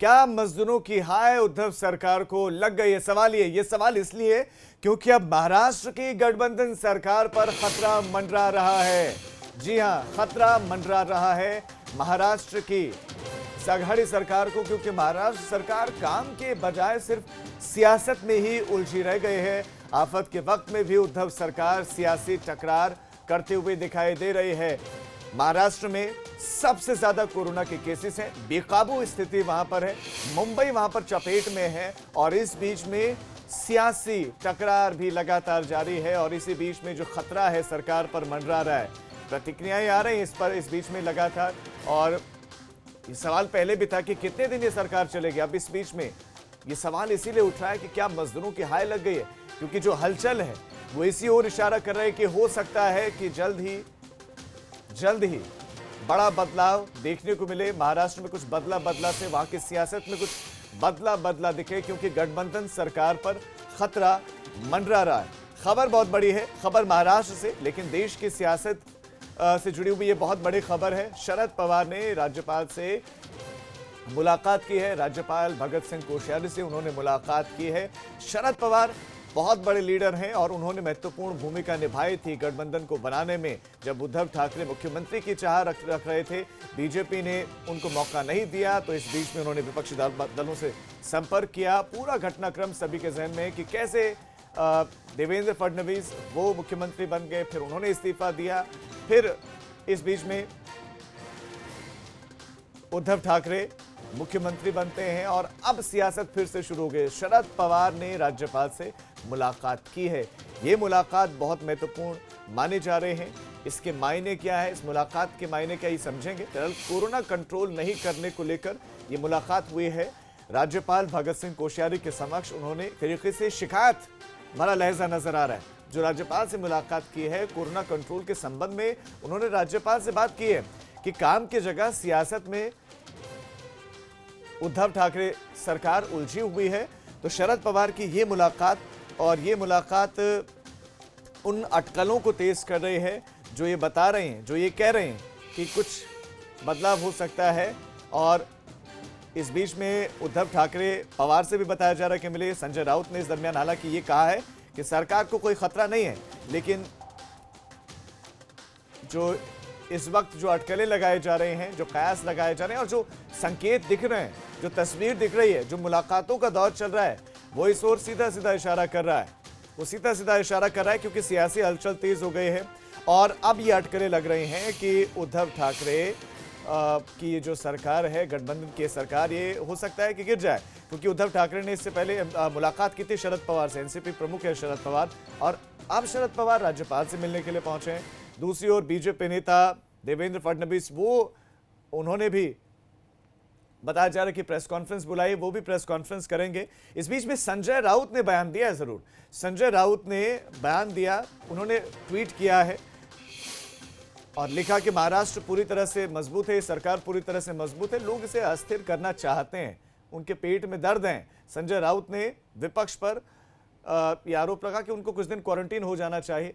क्या मजदूरों की हाय उद्धव सरकार को लग गई है? ये सवाल इसलिए क्योंकि अब महाराष्ट्र की गठबंधन सरकार पर खतरा मंडरा रहा है। जी हां, खतरा मंडरा रहा है महाराष्ट्र की आघाड़ी सरकार को, क्योंकि महाराष्ट्र सरकार काम के बजाय सिर्फ सियासत में ही उलझी रह गई है। आफत के वक्त में भी उद्धव सरकार सियासी टकरार करते हुए दिखाई दे रही है। महाराष्ट्र में सबसे ज्यादा कोरोना के केसेस हैं, बेकाबू स्थिति वहां पर है, मुंबई वहां पर चपेट में है और इस बीच में सियासी टकरार भी लगातार जारी है और इसी बीच में जो खतरा है सरकार पर मंडरा रहा है। प्रतिक्रियाएं आ रही हैं इस बीच में लगातार, और ये सवाल पहले भी था कि कितने दिन ये सरकार चलेगी। अब इस बीच में ये सवाल इसीलिए उठ रहा है कि क्या मजदूरों की हाय लग गई है, क्योंकि जो हलचल है वो इसी ओर इशारा कर रहे हैं कि हो सकता है कि जल्द ही बड़ा बदलाव देखने को मिले। महाराष्ट्र में कुछ बदला से वहां की सियासत में कुछ बदला दिखे, क्योंकि गठबंधन सरकार पर खतरा मंडरा रहा है। खबर बहुत बड़ी है, खबर महाराष्ट्र से, लेकिन देश की सियासत से जुड़ी हुई ये बहुत बड़ी खबर है। शरद पवार ने राज्यपाल से मुलाकात की है, राज्यपाल भगत सिंह कोश्यारी से उन्होंने मुलाकात की है। शरद पवार बहुत बड़े लीडर हैं और उन्होंने महत्वपूर्ण भूमिका निभाई थी गठबंधन को बनाने में। जब उद्धव ठाकरे मुख्यमंत्री की चाह रख रहे थे, बीजेपी ने उनको मौका नहीं दिया, तो इस बीच में उन्होंने विपक्षी दलों से संपर्क किया। पूरा घटनाक्रम सभी के जहन में है कि कैसे देवेंद्र फडणवीस वो मुख्यमंत्री बन गए, फिर उन्होंने इस्तीफा दिया, फिर इस बीच में उद्धव ठाकरे मुख्यमंत्री बनते हैं और अब सियासत फिर से शुरू हो गई। शरद पवार ने राज्यपाल से मुलाकात की है। ये मुलाकात बहुत महत्वपूर्ण माने जा रहे हैं। इसके मायने क्या है, इस मुलाकात के मायने क्या, ये समझेंगे। दरअसल कोरोना कंट्रोल नहीं करने को लेकर ये मुलाकात हुई है। राज्यपाल भगत सिंह कोश्यारी के समक्ष उन्होंने तरीके से शिकायत भरा लहजा नजर आ रहा है। जो राज्यपाल से मुलाकात की है, कोरोना कंट्रोल के संबंध में उन्होंने राज्यपाल से बात की है कि काम की जगह सियासत में उद्धव ठाकरे सरकार उलझी हुई है। तो शरद पवार की ये मुलाकात उन अटकलों को तेज कर रही है जो ये बता रहे हैं, जो ये कह रहे हैं कि कुछ बदलाव हो सकता है। और इस बीच में उद्धव ठाकरे पवार से भी बताया जा रहा है कि मिले। संजय राउत ने इस दरमियान हालांकि ये कहा है कि सरकार को कोई खतरा नहीं है, लेकिन जो इस वक्त जो अटकलें लगाए जा रहे हैं, जो कयास लगाए जा रहे हैं और जो संकेत दिख रहे हैं, जो तस्वीर दिख रही है, जो मुलाकातों का दौर चल रहा है, वो इस ओर सीधा इशारा कर रहा है। वो सीधा इशारा कर रहा है, क्योंकि सियासी हलचल तेज हो गई है और अब ये अटकलें लग रही हैं कि उद्धव ठाकरे की ये जो सरकार है, गठबंधन की सरकार, ये हो सकता है कि गिर जाए। क्योंकि उद्धव ठाकरे ने इससे पहले मुलाकात की थी शरद पवार से। एनसीपी प्रमुख है शरद पवार, और अब शरद पवार राज्यपाल से मिलने के लिए पहुंचे हैं। दूसरी ओर बीजेपी नेता देवेंद्र फडणवीस, उन्होंने भी बताया जा रहा है कि प्रेस कॉन्फ्रेंस बुलाई, वो भी प्रेस कॉन्फ्रेंस करेंगे। इस बीच में संजय राउत ने बयान दिया है, जरूर संजय राउत ने बयान दिया, उन्होंने ट्वीट किया है और लिखा कि महाराष्ट्र पूरी तरह से मजबूत है, सरकार पूरी तरह से मजबूत है, लोग इसे अस्थिर करना चाहते हैं, उनके पेट में दर्द है। संजय राउत ने विपक्ष पर यह आरोप लगा कि उनको कुछ दिन क्वारंटीन हो जाना चाहिए।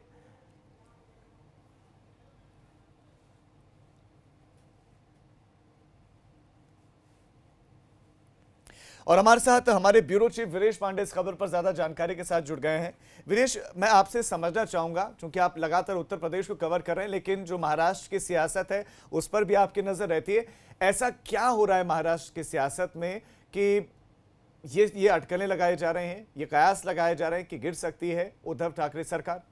और हमारे साथ हमारे ब्यूरो चीफ वीरेश पांडे इस खबर पर ज्यादा जानकारी के साथ जुड़ गए हैं। वीरेश, मैं आपसे समझना चाहूंगा, क्योंकि आप लगातार उत्तर प्रदेश को कवर कर रहे हैं, लेकिन जो महाराष्ट्र की सियासत है उस पर भी आपकी नजर रहती है। ऐसा क्या हो रहा है महाराष्ट्र की सियासत में कि ये अटकलें लगाए जा रहे हैं, ये कयास लगाए जा रहे हैं कि गिर सकती है उद्धव ठाकरे सरकार?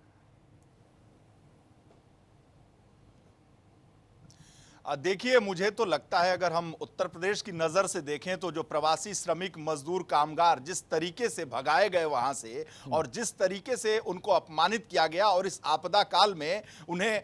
देखिए, मुझे तो लगता है अगर हम उत्तर प्रदेश की नज़र से देखें तो जो प्रवासी श्रमिक मजदूर कामगार जिस तरीके से भगाए गए वहां से और जिस तरीके से उनको अपमानित किया गया और इस आपदा काल में उन्हें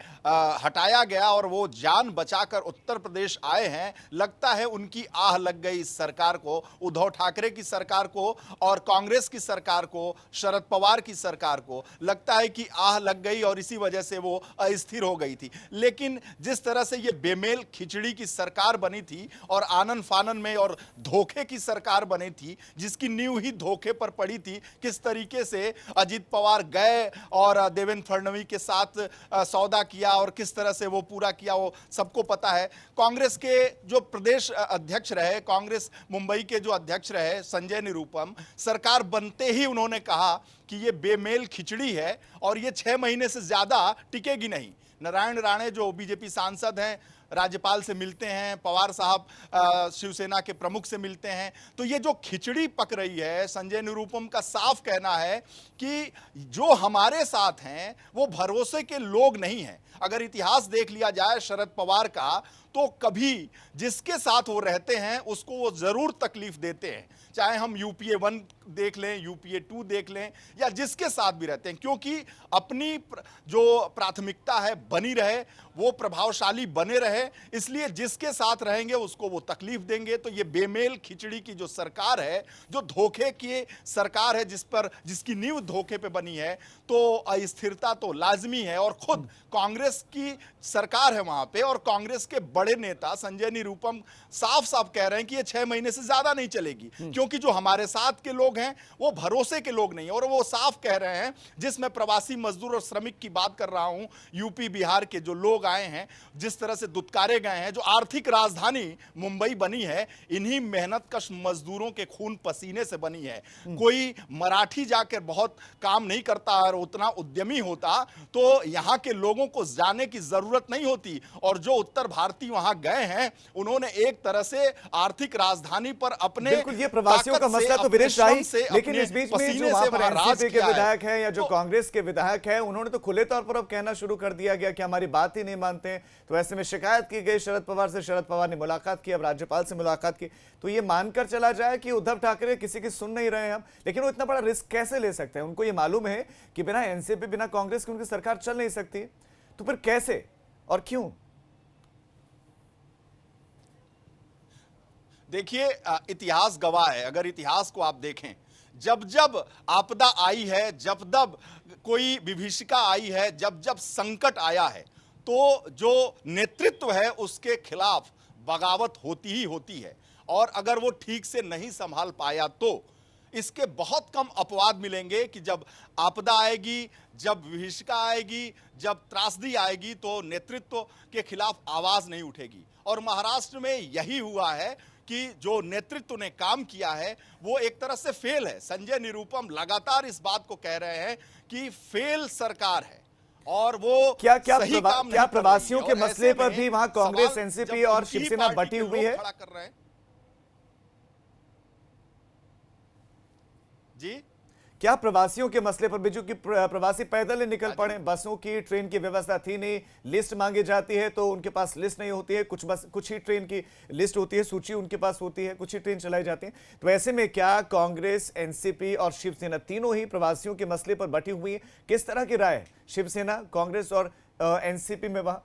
हटाया गया और वो जान बचाकर उत्तर प्रदेश आए हैं, लगता है उनकी आह लग गई इस सरकार को, उद्धव ठाकरे की सरकार को और कांग्रेस की सरकार को, शरद पवार की सरकार को। लगता है कि आह लग गई और इसी वजह से वो अस्थिर हो गई थी। लेकिन जिस तरह से ये बेमेल बेमेल खिचड़ी की सरकार बनी थी और आनन फानन में और धोखे की सरकार बनी थी, जिसकी नींव ही धोखे पर पड़ी थी। किस तरीके से अजीत पवार गए और देवेंद्र फडणवीस के साथ सौदा किया और किस तरह से वो पूरा किया, वो सबको पता है। कांग्रेस के जो प्रदेश अध्यक्ष रहे, कांग्रेस मुंबई के जो अध्यक्ष रहे संजय निरुपम, सरकार बनते ही उन्होंने कहा कि ये बेमेल खिचड़ी है और ये 6 महीने से ज्यादा टिकेगी नहीं। नारायण राणे जो बीजेपी सांसद हैं, राज्यपाल से मिलते हैं, पवार साहब शिवसेना के प्रमुख से मिलते हैं, तो ये जो खिचड़ी पक रही है, संजय निरुपम का साफ कहना है कि जो हमारे साथ हैं वो भरोसे के लोग नहीं हैं। अगर इतिहास देख लिया जाए शरद पवार का, तो कभी जिसके साथ वो रहते हैं उसको वो जरूर तकलीफ देते हैं, चाहे हम यूपीए 1 देख लें, यूपीए 2 देख लें, या जिसके साथ भी रहते हैं, क्योंकि अपनी जो प्राथमिकता है बनी रहे, वो प्रभावशाली बने रहे, इसलिए जिसके साथ रहेंगे उसको वो तकलीफ देंगे। तो ये बेमेल खिचड़ी की जो सरकार है, जो धोखे की सरकार है, जिसकी नींव धोखे पे बनी है, तो अस्थिरता तो लाजमी है। और खुद कांग्रेस की सरकार है वहां पे, और कांग्रेस के बड़े नेता संजय निरुपम साफ साफ कह रहे हैं कि ये 6 महीने से ज्यादा नहीं चलेगी, क्योंकि जो हमारे साथ के लोग हैं वो भरोसे के लोग नहीं। और वो साफ कह रहे हैं, जिसमें प्रवासी मजदूर और श्रमिक की बात कर रहा हूं, यूपी बिहार के जो लोग आए हैं, जिस तरह से दुत्कारे गए हैं, जो आर्थिक राजधानी मुंबई बनी है, इन्हीं मेहनतकश मजदूरों के खून पसीने से बनी है। कोई मराठी जाकर बहुत काम नहीं करता और उतना उद्यमी होता तो यहां के लोगों को जाने की जरूरत नहीं होती। और जो उत्तर भारतीय वहां गए हैं, उन्होंने एक तरह से आर्थिक राजधानी पर अपने बिल्कुल, ये प्रवासियों का मसला तो विदेश राही, लेकिन इस बीच में जो वहां पर एनसीपी के विधायक हैं या जो कांग्रेस के विधायक हैं, उन्होंने तो खुले तौर पर अब कहना शुरू कर दिया गया कि हमारी बात ही नहीं मानते हैं। तो ऐसे में शिकायत की गई शरद पवार से, शरद पवार ने मुलाकात की, अब राज्यपाल से मुलाकात की। तो ये मानकर चला जाए कि उद्धव ठाकरे किसी की सुन नहीं रहे हैं हम, लेकिन वो इतना बड़ा रिस्क कैसे ले सकते हैं? उनको ये मालूम है कि बिना एनसीपी, बिना कांग्रेस की उनकी सरकार चल नहीं सकती, तो फिर कैसे और क्यों? देखिए, इतिहास गवाह है। अगर इतिहास को आप देखें, जब जब आपदा आई है, जब जब कोई विभीषिका आई है, जब जब संकट आया है, तो जो नेतृत्व है उसके खिलाफ बगावत होती ही होती है। और अगर वो ठीक से नहीं संभाल पाया तो इसके बहुत कम अपवाद मिलेंगे कि जब आपदा आएगी, जब विभीषिका आएगी, जब त्रासदी आएगी, तो नेतृत्व के खिलाफ आवाज नहीं उठेगी। और महाराष्ट्र में यही हुआ है कि जो नेतृत्व ने काम किया है वो एक तरह से फेल है। संजय निरुपम लगातार इस बात को कह रहे हैं कि फेल सरकार है और वो क्या प्रवासियों के मसले पर भी वहां कांग्रेस, एनसीपी और शिवसेना बटी हुई है? खड़ा कर रहे हैं जी। क्या प्रवासियों के मसले पर भी, जो कि प्रवासी पैदल ही निकल पड़े, बसों की, ट्रेन की व्यवस्था थी नहीं, लिस्ट मांगी जाती है तो उनके पास लिस्ट नहीं होती है, कुछ ही ट्रेन की लिस्ट होती है, सूची उनके पास होती है, कुछ ही ट्रेन चलाई जाती है। तो ऐसे में क्या कांग्रेस, एनसीपी और शिवसेना तीनों ही प्रवासियों के मसले पर बटी हुई है? किस तरह की राय शिवसेना, कांग्रेस और एनसीपी में वहां?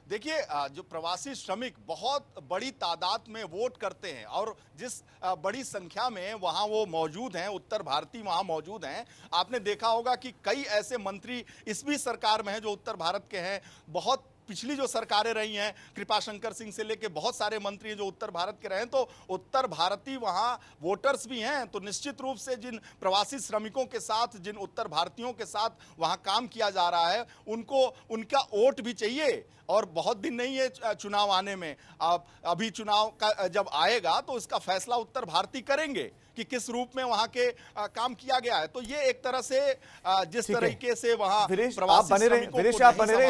देखिए, जो प्रवासी श्रमिक बहुत बड़ी तादाद में वोट करते हैं और जिस बड़ी संख्या में वहां वो मौजूद हैं, उत्तर भारतीय वहां मौजूद हैं, आपने देखा होगा कि कई ऐसे मंत्री इस भी सरकार में हैं जो उत्तर भारत के हैं। बहुत पिछली जो सरकारें रही हैं, कृपाशंकर सिंह से लेके बहुत सारे मंत्री हैं जो उत्तर भारत के रहे हैं, तो उत्तर भारतीय वहां वोटर्स भी हैं। तो निश्चित रूप से जिन प्रवासी श्रमिकों के साथ, जिन उत्तर भारतीयों के साथ वहां काम किया जा रहा है, उनको उनका वोट भी चाहिए। और बहुत दिन नहीं है चुनाव आने में, अभी चुनाव का जब आएगा तो इसका फैसला उत्तर भारतीय करेंगे कि किस रूप में वहां के काम किया गया है। तो ये एक तरह से जिस तरीके से वहां आप बने रहे इस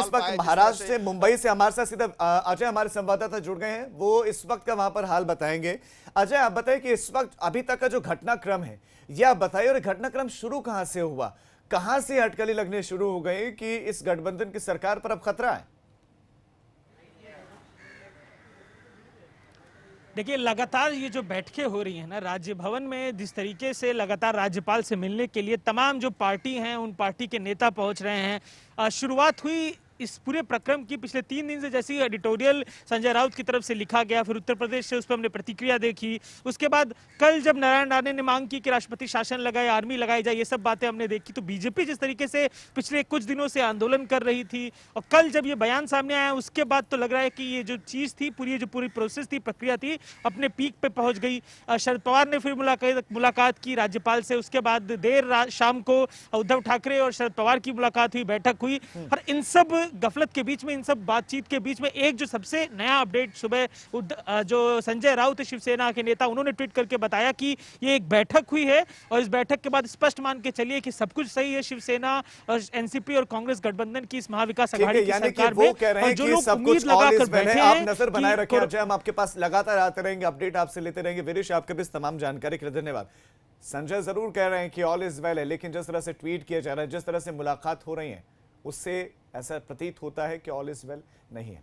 वक्त महाराष्ट्र से, मुंबई से हमारे साथ सीधा अजय, हमारे संवाददाता जुड़ गए हैं, वो इस वक्त का वहां पर हाल बताएंगे। अजय, आप बताइए कि इस वक्त अभी तक का जो घटनाक्रम है, यह आप बताइए, और घटनाक्रम शुरू कहां से हुआ, कहां से अटकलें लगने शुरू हो गई कि इस गठबंधन की सरकार पर अब खतरा है? देखिए, लगातार ये जो बैठकें हो रही हैं ना राज्य भवन में, जिस तरीके से लगातार राज्यपाल से मिलने के लिए तमाम जो पार्टी हैं उन पार्टी के नेता पहुंच रहे हैं। शुरुआत हुई इस पूरे प्रक्रम की पिछले 3 दिन से जैसी एडिटोरियल संजय राउत की तरफ से लिखा गया, फिर उत्तर प्रदेश से उस पर हमने प्रतिक्रिया देखी, उसके बाद कल जब नारायण राणे ने मांग की कि राष्ट्रपति शासन लगाए, आर्मी लगाई जाए, ये सब बातें हमने देखी। तो बीजेपी जिस तरीके से पिछले कुछ दिनों से आंदोलन कर रही थी और कल जब ये बयान सामने आया उसके बाद तो लग रहा है कि ये जो चीज थी, पूरी प्रोसेस थी, प्रक्रिया थी, अपने पीक पे पहुंच गई। शरद पवार ने फिर मुलाकात की राज्यपाल से, उसके बाद देर शाम को उद्धव ठाकरे और शरद पवार की मुलाकात हुई, बैठक हुई। और इन सब गफलत के बीच में, इन सब बातचीत के बीच में एक जो सबसे नया अपडेट सुबह जो संजय राउत शिवसेना के नेता, उन्होंने ट्वीट करके बताया कि ये एक बैठक हुई है और इस बैठक के बाद स्पष्ट मान के चलिए कि सब कुछ सही है शिवसेना और एनसीपी और कांग्रेस गठबंधन की इस महाविकास अघाड़ी की सरकार में। वो कह रहे हैं कि सब कुछ ऑल इज वेल है। आप नजर बनाए रखें अजय, हम आपके पास लगातार आते रहेंगे, अपडेट आपसे लेते रहेंगे। वीरेश, आपके भी इस तमाम जानकारी के लिए धन्यवाद। संजय जरूर कह रहे हैं कि ऑल इज वेल है, लेकिन जिस तरह से ट्वीट किया जा रहा है, जिस तरह से मुलाकात हो रही है, उससे ऐसा प्रतीत होता है कि ऑल इज वेल नहीं है।